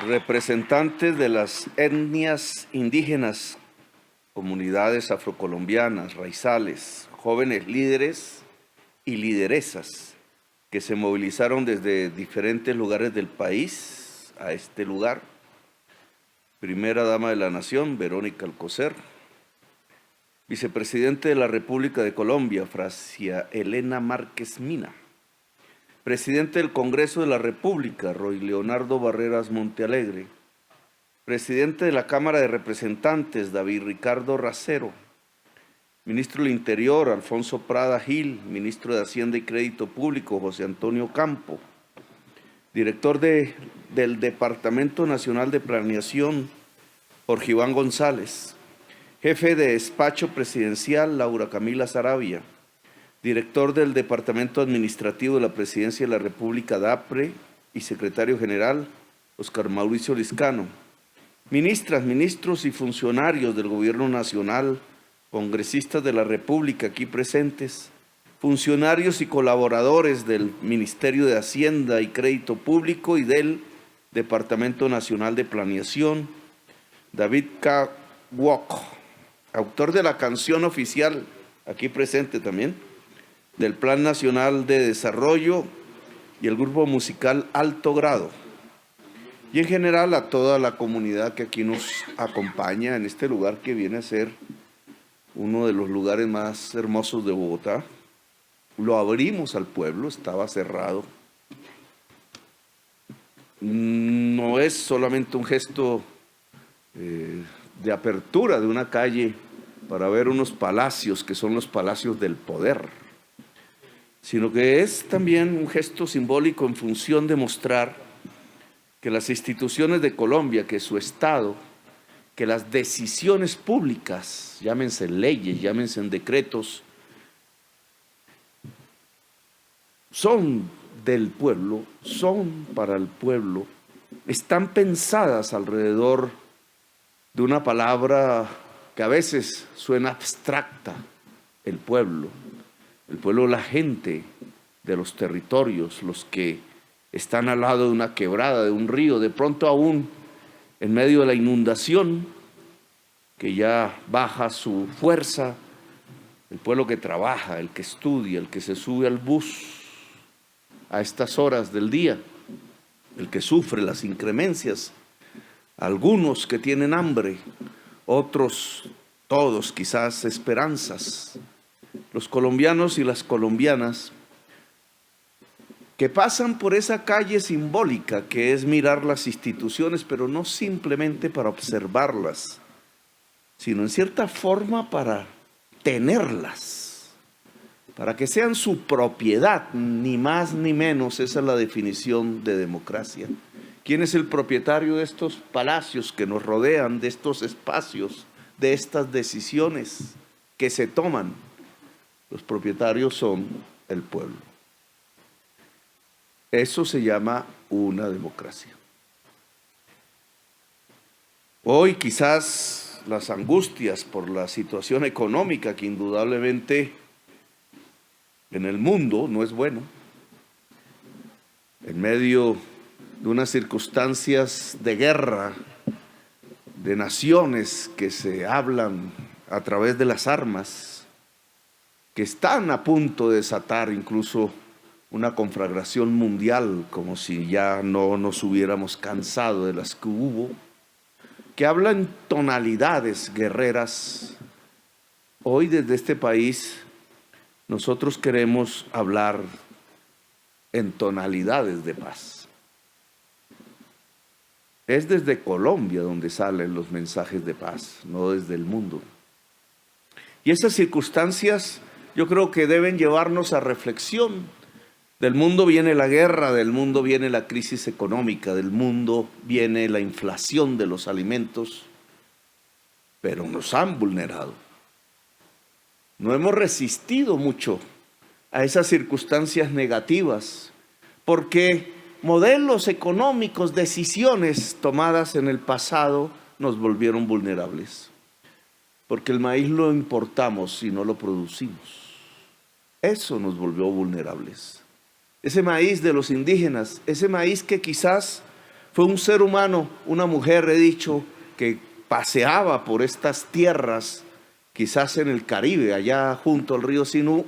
representantes de las etnias indígenas, comunidades afrocolombianas, raizales, jóvenes líderes y lideresas que se movilizaron desde diferentes lugares del país a este lugar. Primera dama de la Nación, Verónica Alcocer. Vicepresidente de la República de Colombia, Francia Elena Márquez Mina. Presidente del Congreso de la República, Roy Leonardo Barreras Montealegre. Presidente de la Cámara de Representantes, David Ricardo Racero. Ministro del Interior, Alfonso Prada Gil. Ministro de Hacienda y Crédito Público, José Antonio Campo. Director del Departamento Nacional de Planeación, Jorge Iván González. Jefe de Despacho Presidencial, Laura Camila Saravia. Director del Departamento Administrativo de la Presidencia de la República, DAPRE, y Secretario General, Oscar Mauricio Liscano. Ministras, ministros y funcionarios del Gobierno Nacional, congresistas de la República aquí presentes, funcionarios y colaboradores del Ministerio de Hacienda y Crédito Público y del Departamento Nacional de Planeación, David K. Wok, autor de la canción oficial, aquí presente también, del Plan Nacional de Desarrollo y el grupo musical Alto Grado. Y en general a toda la comunidad que aquí nos acompaña en este lugar que viene a ser uno de los lugares más hermosos de Bogotá. Lo abrimos al pueblo, estaba cerrado. No es solamente un gesto de apertura de una calle para ver unos palacios que son los palacios del poder, sino que es también un gesto simbólico en función de mostrar que las instituciones de Colombia, que su Estado, que las decisiones públicas, llámense leyes, llámense decretos, son del pueblo, son para el pueblo, están pensadas alrededor de una palabra que a veces suena abstracta: el pueblo, la gente de los territorios, los que están al lado de una quebrada, de un río, de pronto aún en medio de la inundación, que ya baja su fuerza, el pueblo que trabaja, el que estudia, el que se sube al bus a estas horas del día, el que sufre las inclemencias, algunos que tienen hambre, otros, todos quizás esperanzas. Los colombianos y las colombianas que pasan por esa calle simbólica que es mirar las instituciones, pero no simplemente para observarlas, sino en cierta forma para tenerlas, para que sean su propiedad, ni más ni menos. Esa es la definición de democracia. ¿Quién es el propietario de estos palacios que nos rodean, de estos espacios, de estas decisiones que se toman? Los propietarios son el pueblo. Eso se llama una democracia. Hoy quizás las angustias por la situación económica, que indudablemente en el mundo no es bueno, en medio de unas circunstancias de guerra, de naciones que se hablan a través de las armas, que están a punto de desatar incluso una conflagración mundial, como si ya no nos hubiéramos cansado de las que hubo, que hablan tonalidades guerreras. Hoy desde este país nosotros queremos hablar en tonalidades de paz. Es desde Colombia donde salen los mensajes de paz, no desde el mundo. Y esas circunstancias yo creo que deben llevarnos a reflexión. Del mundo viene la guerra, del mundo viene la crisis económica, del mundo viene la inflación de los alimentos, pero nos han vulnerado. No hemos resistido mucho a esas circunstancias negativas, porque modelos económicos, decisiones tomadas en el pasado nos volvieron vulnerables. Porque el maíz lo importamos y no lo producimos. Eso nos volvió vulnerables. Ese maíz de los indígenas, ese maíz que quizás Fue un ser humano, una mujer, he dicho, que paseaba por estas tierras, quizás en el Caribe, allá junto al río Sinú,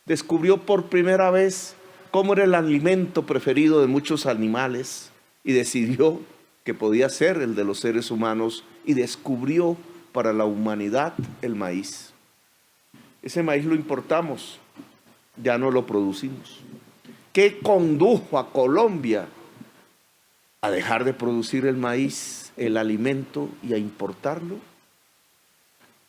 descubrió por primera vez cómo era el alimento preferido de muchos animales y decidió que podía ser el de los seres humanos y descubrió para la humanidad el maíz. Ese maíz lo importamos, ya no lo producimos. ¿Qué condujo a Colombia a dejar de producir el maíz, el alimento, y a importarlo?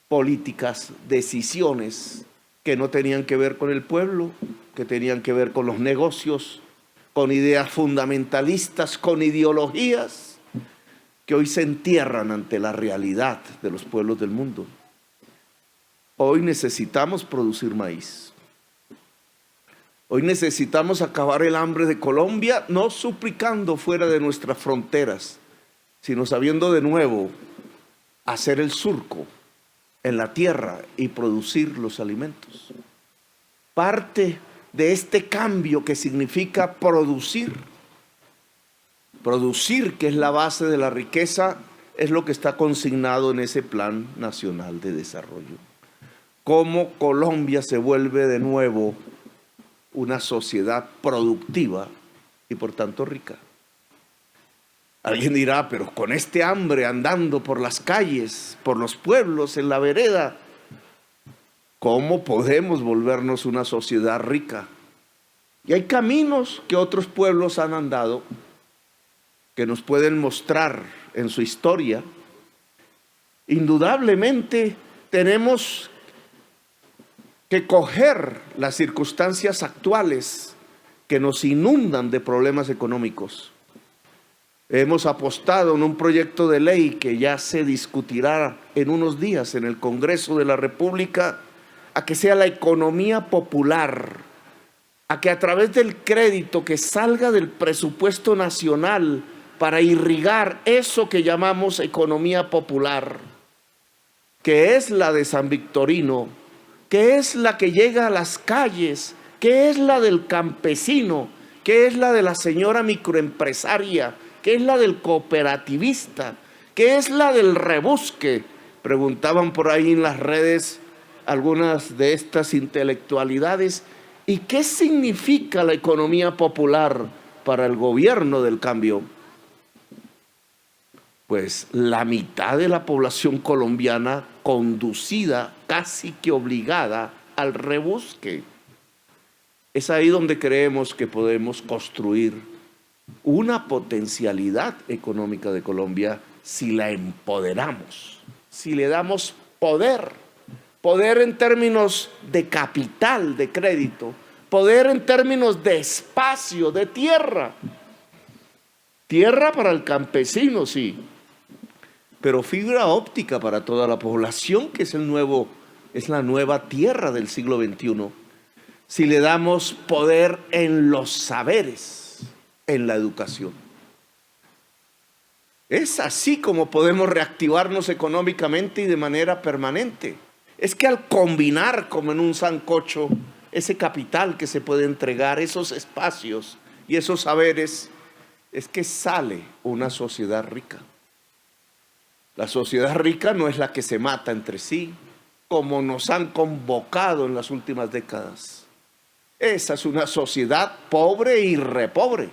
Políticas, decisiones que no tenían que ver con el pueblo, que tenían que ver con los negocios, con ideas fundamentalistas, con ideologías que hoy se entierran ante la realidad de los pueblos del mundo. Hoy necesitamos producir maíz. Hoy necesitamos acabar el hambre de Colombia, no suplicando fuera de nuestras fronteras, sino sabiendo de nuevo hacer el surco en la tierra y producir los alimentos. Parte de este cambio que significa producir, que es la base de la riqueza, es lo que está consignado en ese Plan Nacional de Desarrollo. Cómo Colombia se vuelve de nuevo una sociedad productiva y por tanto rica. Alguien dirá, pero con este hambre andando por las calles, por los pueblos, en la vereda, ¿cómo podemos volvernos una sociedad rica? Y hay caminos que otros pueblos han andado que nos pueden mostrar en su historia. Indudablemente tenemos que coger las circunstancias actuales que nos inundan de problemas económicos. Hemos apostado en un proyecto de ley que ya se discutirá en unos días en el Congreso de la República, a que sea la economía popular, a que a través del crédito que salga del presupuesto nacional para irrigar eso que llamamos economía popular, que es la de San Victorino, que es la que llega a las calles, que es la del campesino, que es la de la señora microempresaria, que es la del cooperativista, que es la del rebusque. Preguntaban por ahí en las redes algunas de estas intelectualidades, ¿y qué significa la economía popular para el gobierno del cambio? Pues la mitad de la población colombiana conducida, casi que obligada, al rebusque. Es ahí donde creemos que podemos construir una potencialidad económica de Colombia si la empoderamos, si le damos poder en términos de capital, de crédito, poder en términos de espacio, de tierra. Tierra para el campesino, sí, pero fibra óptica para toda la población, que es la nueva tierra del siglo XXI. Si le damos poder en los saberes, en la educación. Es así como podemos reactivarnos económicamente y de manera permanente. Es que al combinar, como en un sancocho, ese capital que se puede entregar, esos espacios y esos saberes, es que sale una sociedad rica. La sociedad rica no es la que se mata entre sí, como nos han convocado en las últimas décadas. Esa es una sociedad pobre y repobre.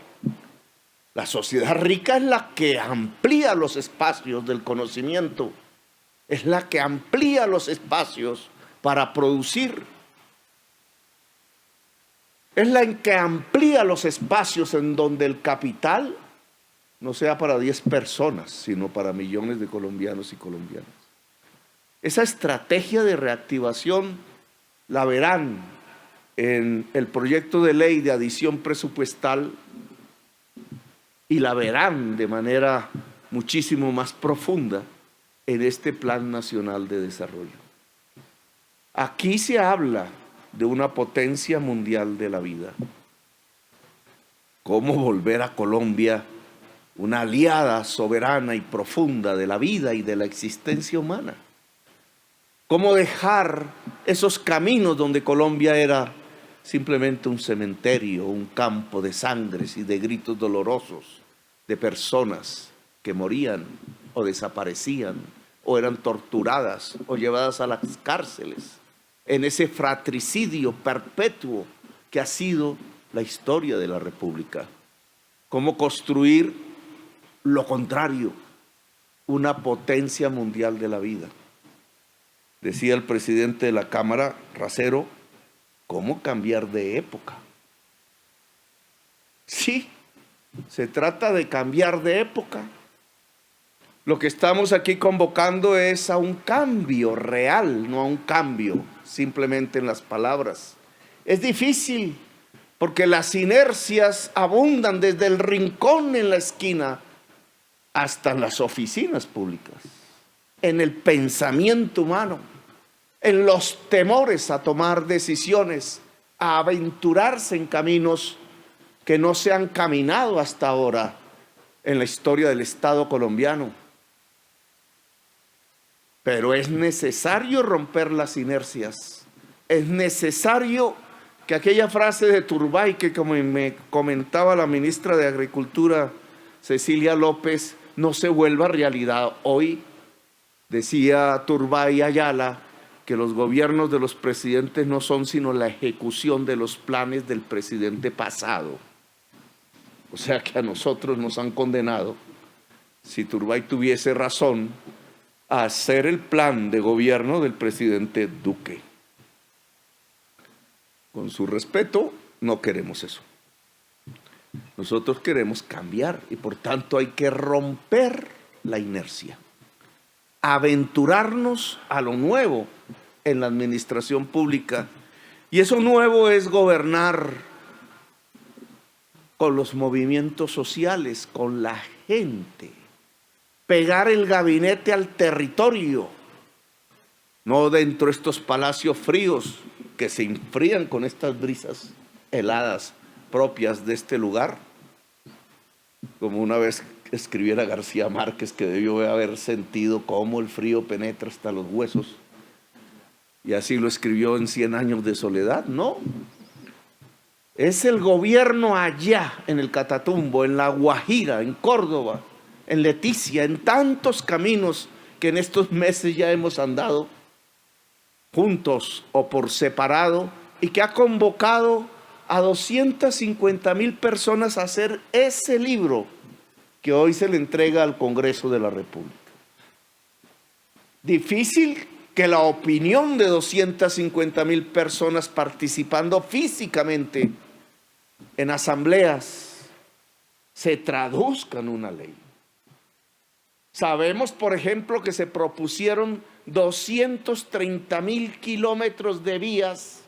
La sociedad rica es la que amplía los espacios del conocimiento, es la que amplía los espacios para producir, es la que amplía los espacios en donde el capital no sea para 10 personas, sino para millones de colombianos y colombianas. Esa estrategia de reactivación la verán en el proyecto de ley de adición presupuestal y la verán de manera muchísimo más profunda en este Plan Nacional de Desarrollo. Aquí se habla de una potencia mundial de la vida. ¿Cómo volver a Colombia una aliada soberana y profunda de la vida y de la existencia humana? ¿Cómo dejar esos caminos donde Colombia era simplemente un cementerio, un campo de sangres y de gritos dolorosos, de personas que morían o desaparecían o eran torturadas o llevadas a las cárceles, en ese fratricidio perpetuo que ha sido la historia de la República. Cómo construir lo contrario, una potencia mundial de la vida. Decía el presidente de la Cámara, Racero, ¿cómo cambiar de época? Sí, se trata de cambiar de época. Lo que estamos aquí convocando es a un cambio real, no a un cambio simplemente en las palabras. Es difícil porque las inercias abundan desde el rincón en la esquina hasta en las oficinas públicas, en el pensamiento humano, en los temores a tomar decisiones, a aventurarse en caminos que no se han caminado hasta ahora en la historia del Estado colombiano. Pero es necesario romper las inercias, es necesario que aquella frase de Turbay, que como me comentaba la ministra de Agricultura, Cecilia López, no se vuelva realidad. Hoy decía Turbay Ayala que los gobiernos de los presidentes no son sino la ejecución de los planes del presidente pasado. O sea que a nosotros nos han condenado, si Turbay tuviese razón, a hacer el plan de gobierno del presidente Duque. Con su respeto, no queremos eso. Nosotros queremos cambiar y por tanto hay que romper la inercia, aventurarnos a lo nuevo en la administración pública. Y eso nuevo es gobernar con los movimientos sociales, con la gente, pegar el gabinete al territorio, no dentro de estos palacios fríos que se enfrían con estas brisas heladas propias de este lugar, como una vez escribiera García Márquez, que debió haber sentido cómo el frío penetra hasta los huesos, y así lo escribió en 100 años de soledad. No, es el gobierno allá en el Catatumbo, en La Guajira, en Córdoba, en Leticia, en tantos caminos que en estos meses ya hemos andado juntos o por separado, y que ha convocado a 250,000 personas a hacer ese libro que hoy se le entrega al Congreso de la República. Difícil que la opinión de 250,000 personas participando físicamente en asambleas se traduzca en una ley. Sabemos, por ejemplo, que se propusieron 230,000 kilómetros de vías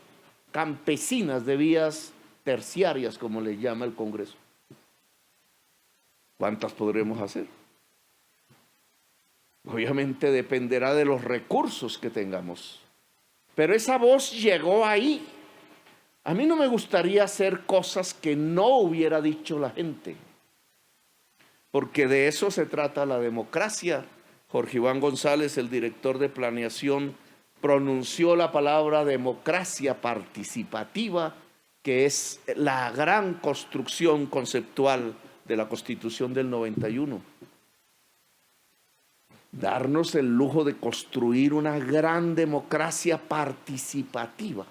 campesinas, de vías terciarias, como le llama el Congreso. ¿Cuántas podremos hacer? Obviamente dependerá de los recursos que tengamos, pero esa voz llegó ahí. A mí no me gustaría hacer cosas que no hubiera dicho la gente, porque de eso se trata la democracia. Jorge Iván González, el director de planeación, pronunció la palabra democracia participativa, que es la gran construcción conceptual de la Constitución del 91. Darnos el lujo de construir una gran democracia participativa,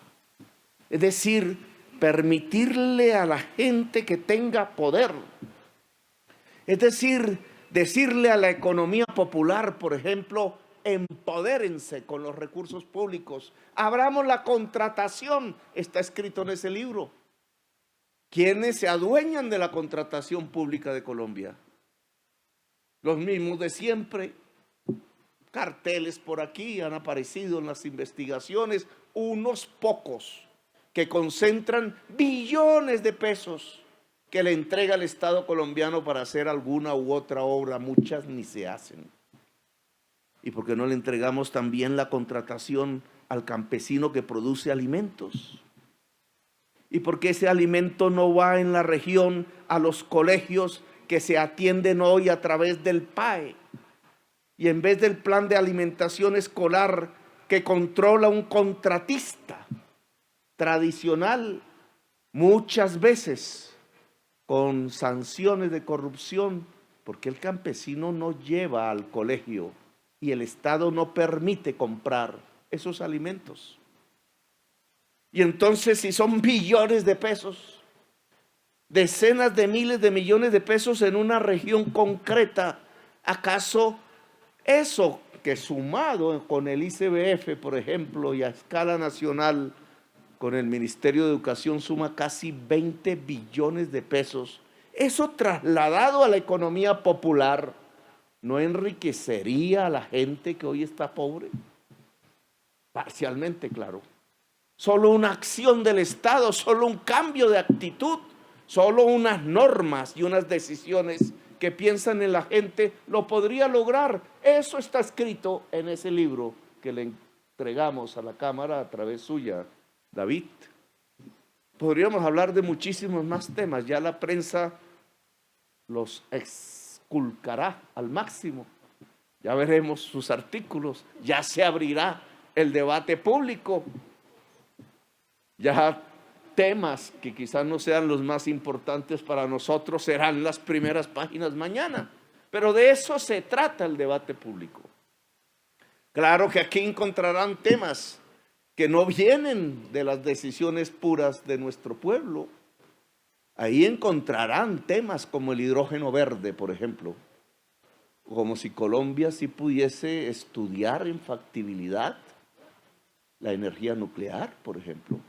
es decir, permitirle a la gente que tenga poder, es decir, decirle a la economía popular, por ejemplo, empodérense con los recursos públicos, abramos la contratación, está escrito en ese libro. ¿Quiénes se adueñan de la contratación pública de Colombia? Los mismos de siempre. Carteles por aquí han aparecido en las investigaciones, unos pocos que concentran billones de pesos que le entrega el Estado colombiano para hacer alguna u otra obra. Muchas ni se hacen. ¿Y por qué no le entregamos también la contratación al campesino que produce alimentos? ¿Y por qué ese alimento no va en la región a los colegios que se atienden hoy a través del PAE? Y en vez del plan de alimentación escolar que controla un contratista tradicional, muchas veces con sanciones de corrupción, porque el campesino no lleva al colegio y el Estado no permite comprar esos alimentos. Y entonces, si son billones de pesos, decenas de miles de millones de pesos en una región concreta, ¿acaso eso que sumado con el ICBF, por ejemplo, y a escala nacional con el Ministerio de Educación suma casi 20 billones de pesos, eso trasladado a la economía popular, ¿no enriquecería a la gente que hoy está pobre? Parcialmente, claro. Solo una acción del Estado, solo un cambio de actitud, solo unas normas y unas decisiones que piensan en la gente lo podría lograr. Eso está escrito en ese libro que le entregamos a la Cámara a través suya, David. Podríamos hablar de muchísimos más temas, ya la prensa los exculcará al máximo, ya veremos sus artículos, ya se abrirá el debate público, ya temas que quizás no sean los más importantes para nosotros serán las primeras páginas mañana, pero de eso se trata el debate público. Claro que aquí encontrarán temas que no vienen de las decisiones puras de nuestro pueblo. Ahí encontrarán temas como el hidrógeno verde, por ejemplo, como si Colombia sí pudiese estudiar en factibilidad la energía nuclear, por ejemplo,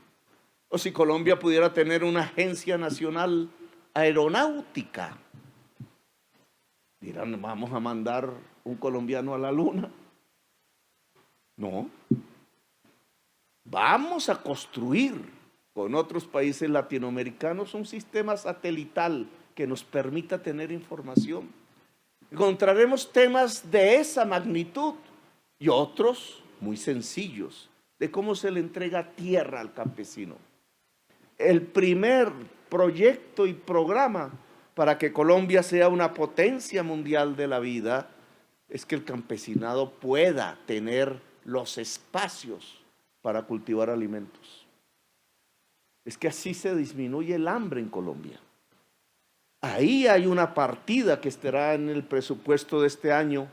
o si Colombia pudiera tener una agencia nacional aeronáutica. Dirán, ¿vamos a mandar un colombiano a la luna? No. Vamos a construir con otros países latinoamericanos un sistema satelital que nos permita tener información. Encontraremos temas de esa magnitud y otros muy sencillos de cómo se le entrega tierra al campesino. El primer proyecto y programa para que Colombia sea una potencia mundial de la vida es que el campesinado pueda tener los espacios para cultivar alimentos. Es que así se disminuye el hambre en Colombia. Ahí hay una partida que estará en el presupuesto de este año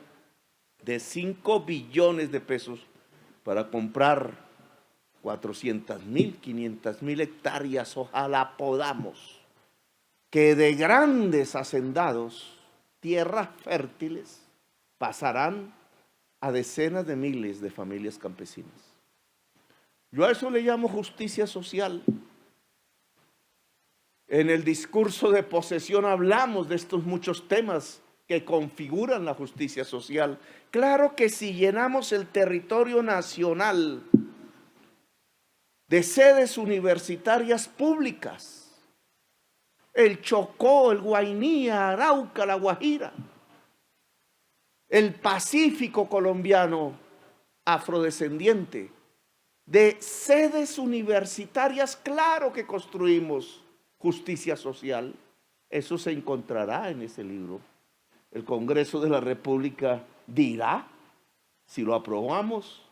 de 5 billones de pesos para comprar 400,000, 500,000 hectáreas, ojalá podamos, que de grandes hacendados, tierras fértiles, pasarán a decenas de miles de familias campesinas. Yo a eso le llamo justicia social. En el discurso de posesión hablamos de estos muchos temas que configuran la justicia social. Claro que si llenamos el territorio nacional de sedes universitarias públicas, el Chocó, el Guainía, Arauca, la Guajira, el Pacífico colombiano afrodescendiente, de sedes universitarias, claro que construimos justicia social. Eso se encontrará en ese libro. El Congreso de la República dirá si lo aprobamos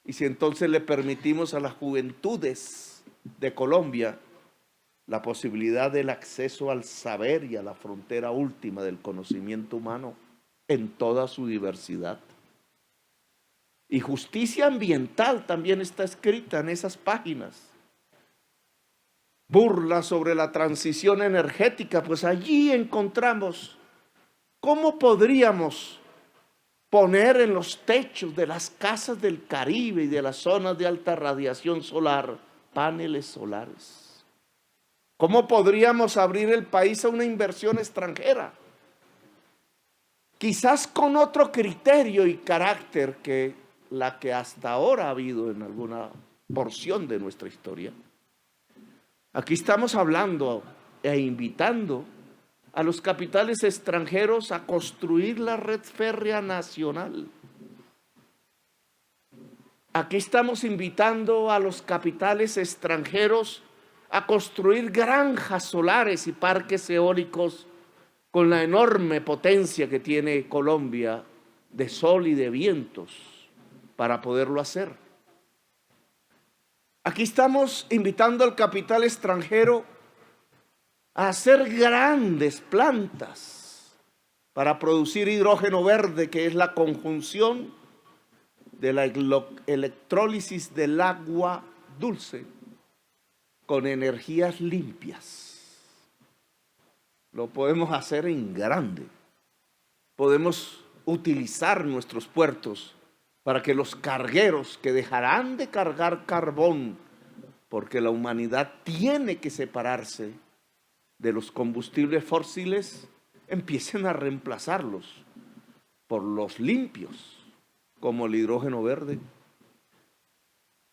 y si entonces le permitimos a las juventudes de Colombia la posibilidad del acceso al saber y a la frontera última del conocimiento humano en toda su diversidad. Y justicia ambiental también está escrita en esas páginas. Burla sobre la transición energética, pues allí encontramos cómo podríamos poner en los techos de las casas del Caribe y de las zonas de alta radiación solar paneles solares. ¿Cómo podríamos abrir el país a una inversión extranjera? Quizás con otro criterio y carácter que la que hasta ahora ha habido en alguna porción de nuestra historia. Aquí estamos hablando e invitando a los capitales extranjeros a construir la red férrea nacional. Aquí estamos invitando a los capitales extranjeros a construir granjas solares y parques eólicos con la enorme potencia que tiene Colombia de sol y de vientos para poderlo hacer. Aquí estamos invitando al capital extranjero a hacer grandes plantas para producir hidrógeno verde, que es la conjunción de la electrólisis del agua dulce con energías limpias. Lo podemos hacer en grande. Podemos utilizar nuestros puertos para que los cargueros que dejarán de cargar carbón, porque la humanidad tiene que separarse de los combustibles fósiles, empiecen a reemplazarlos por los limpios, como el hidrógeno verde.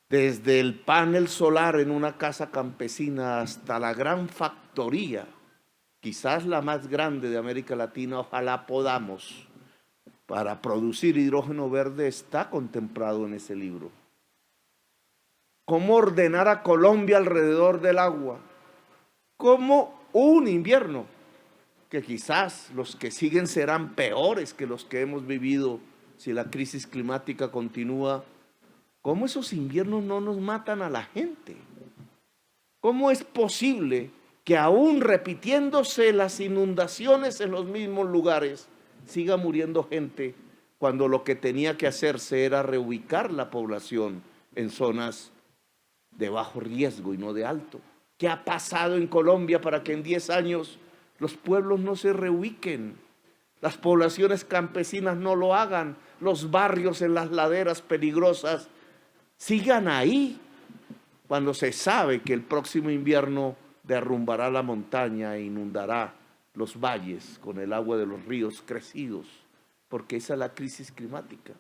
Desde el panel solar en una casa campesina hasta la gran factoría, quizás la más grande de América Latina, ojalá podamos, para producir hidrógeno verde, está contemplado en ese libro. ¿Cómo ordenar a Colombia alrededor del agua? ¿Cómo un invierno, que quizás los que siguen serán peores que los que hemos vivido si la crisis climática continúa? ¿Cómo esos inviernos no nos matan a la gente? ¿Cómo es posible que aún repitiéndose las inundaciones en los mismos lugares siga muriendo gente cuando lo que tenía que hacerse era reubicar la población en zonas de bajo riesgo y no de alto? ¿Qué ha pasado en Colombia para que en 10 años los pueblos no se reubiquen? Las poblaciones campesinas no lo hagan, los barrios en las laderas peligrosas sigan ahí, cuando se sabe que el próximo invierno derrumbará la montaña e inundará los valles con el agua de los ríos crecidos, porque esa es la crisis climática.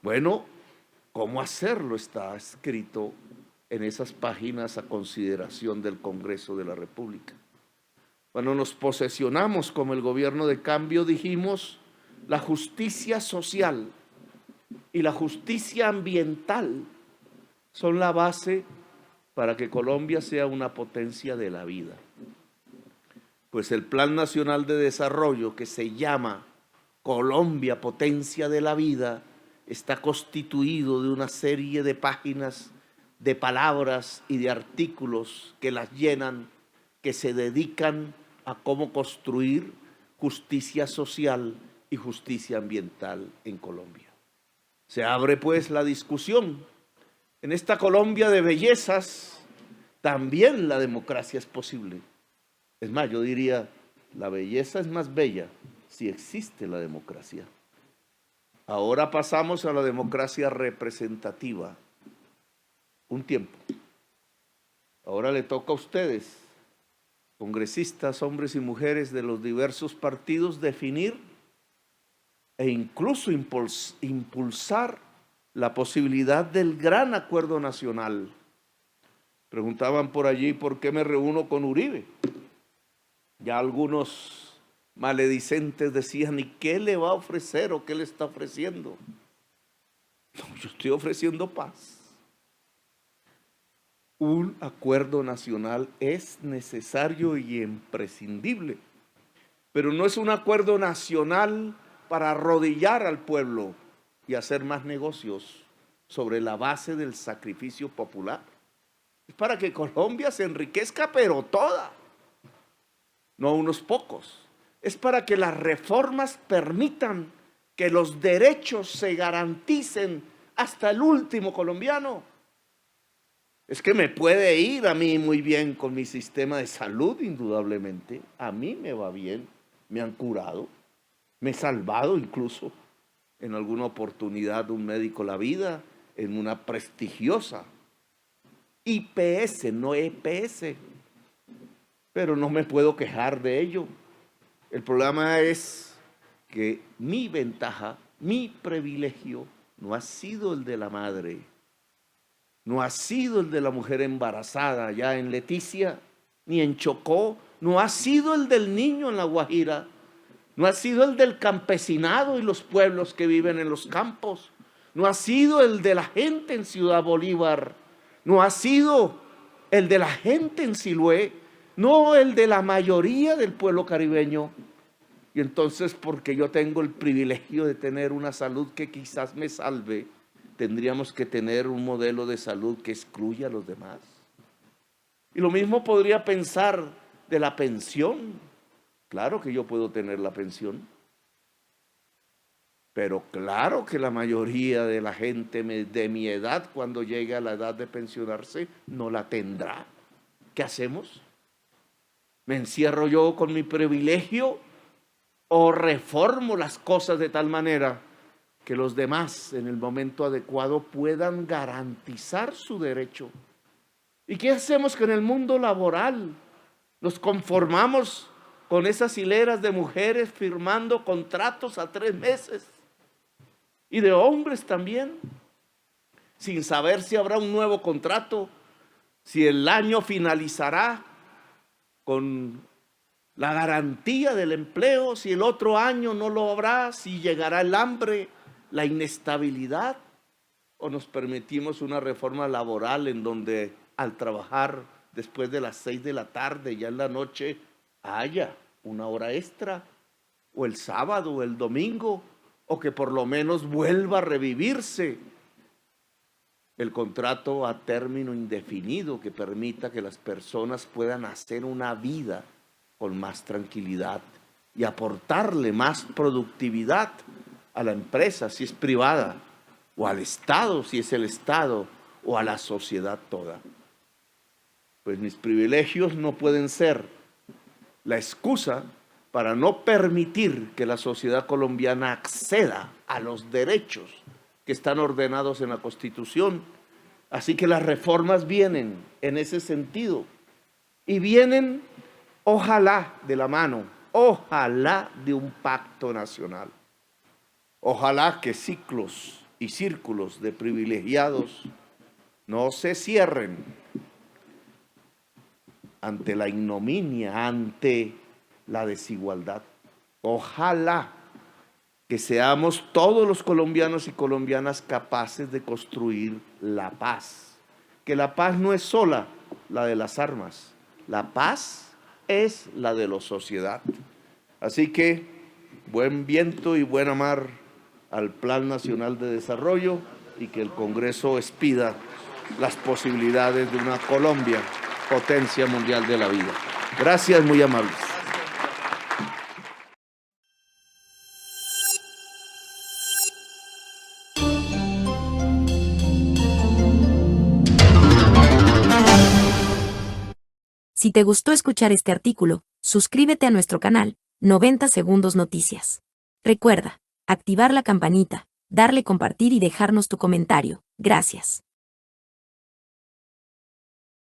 Bueno, ¿cómo hacerlo? Está escrito en esas páginas a consideración del Congreso de la República. Cuando nos posesionamos como el gobierno de cambio, dijimos: la justicia social y la justicia ambiental son la base para que Colombia sea una potencia de la vida. Pues el Plan Nacional de Desarrollo, que se llama Colombia Potencia de la Vida, está constituido de una serie de páginas, de palabras y de artículos que las llenan, que se dedican a cómo construir justicia social y justicia ambiental en Colombia. Se abre pues la discusión. En esta Colombia de bellezas, también la democracia es posible. Es más, yo diría, la belleza es más bella si existe la democracia. Ahora pasamos a la democracia representativa. Un tiempo. Ahora le toca a ustedes, congresistas, hombres y mujeres de los diversos partidos, definir e incluso impulsar la posibilidad del gran acuerdo nacional. Preguntaban por allí por qué me reúno con Uribe. Ya algunos maledicentes decían: ¿y qué le va a ofrecer o qué le está ofreciendo? No, yo estoy ofreciendo paz. Un acuerdo nacional es necesario y imprescindible, pero no es un acuerdo nacional para arrodillar al pueblo y hacer más negocios sobre la base del sacrificio popular. Es para que Colombia se enriquezca, pero toda, no unos pocos. Es para que las reformas permitan que los derechos se garanticen hasta el último colombiano. Es que me puede ir a mí muy bien con mi sistema de salud, indudablemente. A mí me va bien, me han curado, me he salvado incluso en alguna oportunidad un médico la vida en una prestigiosa IPS, no EPS. Pero no me puedo quejar de ello. El problema es que mi ventaja, mi privilegio, no ha sido el de la madre, no ha sido el de la mujer embarazada allá en Leticia, ni en Chocó, no ha sido el del niño en La Guajira, no ha sido el del campesinado y los pueblos que viven en los campos, no ha sido el de la gente en Ciudad Bolívar, no ha sido el de la gente en Siloé, no el de la mayoría del pueblo caribeño. Y entonces, porque yo tengo el privilegio de tener una salud que quizás me salve, tendríamos que tener un modelo de salud que excluya a los demás. Y lo mismo podría pensar de la pensión. Claro que yo puedo tener la pensión, pero claro que la mayoría de la gente de mi edad, cuando llegue a la edad de pensionarse, no la tendrá. ¿Qué hacemos? ¿Me encierro yo con mi privilegio o reformo las cosas de tal manera que los demás en el momento adecuado puedan garantizar su derecho? ¿Y qué hacemos con el mundo laboral? ¿Nos conformamos con esas hileras de mujeres firmando contratos a 3 meses? Y de hombres también, sin saber si habrá un nuevo contrato, si el año finalizará con la garantía del empleo, si el otro año no lo habrá, si llegará el hambre, la inestabilidad, o nos permitimos una reforma laboral en donde al trabajar después de las 6 de la tarde, ya en la noche, haya una hora extra, o el sábado o el domingo, o que por lo menos vuelva a revivirse el contrato a término indefinido que permita que las personas puedan hacer una vida con más tranquilidad y aportarle más productividad a la empresa si es privada, o al Estado si es el Estado, o a la sociedad toda. Pues mis privilegios no pueden ser la excusa para no permitir que la sociedad colombiana acceda a los derechos que están ordenados en la Constitución. Así que las reformas vienen en ese sentido, y vienen, ojalá, de la mano, ojalá, de un pacto nacional. Ojalá que ciclos y círculos de privilegiados no se cierren ante la ignominia, ante la desigualdad. Ojalá que seamos todos los colombianos y colombianas capaces de construir la paz. Que la paz no es sola la de las armas, la paz es la de la sociedad. Así que buen viento y buena mar al Plan Nacional de Desarrollo, y que el Congreso expida las posibilidades de una Colombia potencia mundial de la vida. Gracias, muy amables. Si te gustó escuchar este artículo, suscríbete a nuestro canal, 90 Segundos Noticias. Recuerda, activar la campanita, darle compartir y dejarnos tu comentario. Gracias.